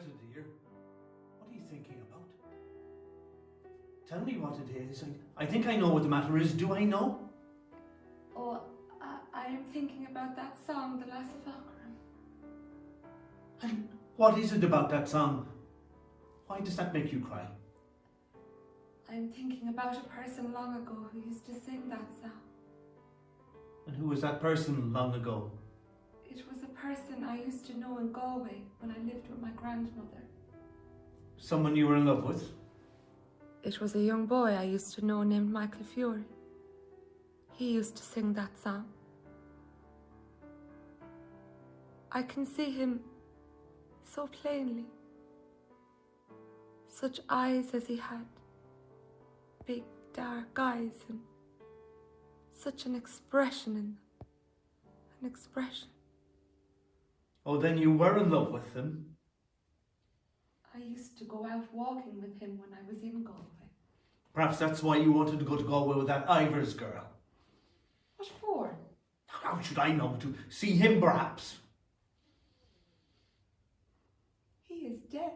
Gretta, dear, what are you thinking about? Tell me what it is. I think I know what the matter is. Do I know? Oh, I am thinking about that song, The Lass of Aughrim. And what is it about that song? Why does that make you cry? I'm thinking about a person long ago who used to sing that song. And who was that person long ago? It was a person I used to know in Galway when I lived with my grandmother. Someone you were in love with? It was a young boy I used to know named Michael Fury. He used to sing that song. I can see him so plainly. Such eyes as he had. Big dark eyes and such an expression in them. An expression. Oh, then you were in love with him? I used to go out walking with him when I was in Galway. Perhaps that's why you wanted to go to Galway with that Ivers girl. What for? How should I know? To see him, perhaps? He is dead.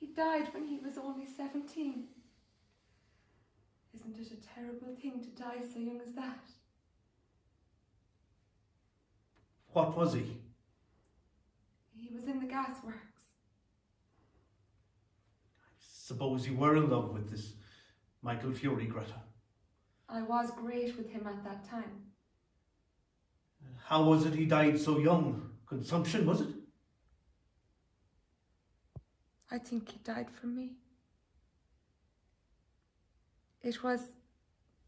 He died when he was only 17. Isn't it a terrible thing to die so young as that? What was he? He was in the gasworks. I suppose you were in love with this Michael Fury, Gretta. I was great with him at that time. How was it he died so young? Consumption, was it? I think he died from me. It was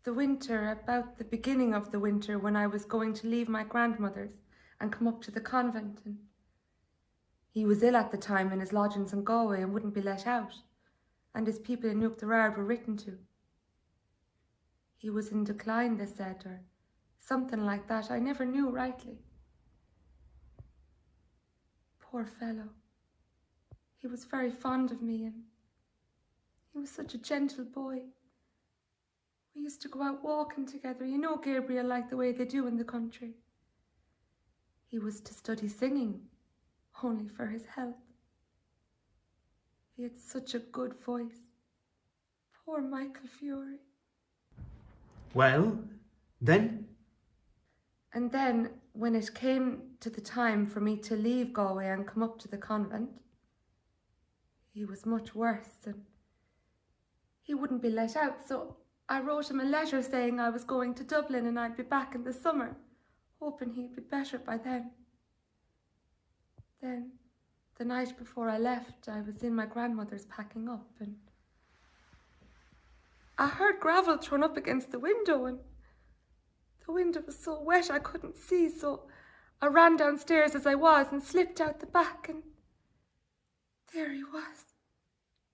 the winter, about the beginning of the winter, when I was going to leave my grandmother's and come up to the convent, and he was ill at the time in his lodgings in Galway and wouldn't be let out, and his people in Nuachtarard were written to. He was in decline, they said, or something like that. I never knew rightly. Poor fellow. He was very fond of me, and he was such a gentle boy. We used to go out walking together. You know, Gabriel, like the way they do in the country. He was to study singing, only for his health. He had such a good voice. Poor Michael Fury. Well, then? And then, when it came to the time for me to leave Galway and come up to the convent, he was much worse, and he wouldn't be let out, so I wrote him a letter saying I was going to Dublin and I'd be back in the summer, hoping he'd be better by then. Then, the night before I left, I was in my grandmother's packing up, and I heard gravel thrown up against the window, and the window was so wet I couldn't see, so I ran downstairs as I was and slipped out the back, and there he was,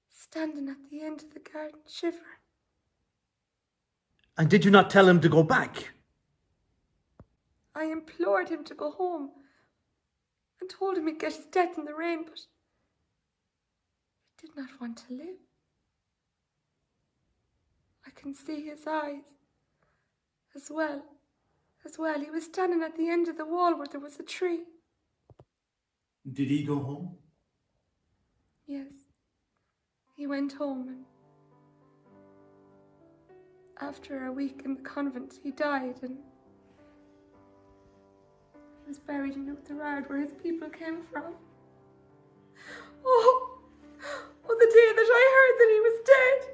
standing at the end of the garden, shivering. And did you not tell him to go back? I implored him to go home and told him he'd get his death in the rain, but he did not want to live. I can see his eyes as well. He was standing at the end of the wall where there was a tree. Did he go home? Yes, he went home, and after a week in the convent he died, and he was buried in Nuachtarard where his people came from. Oh, the day that I heard that he was dead,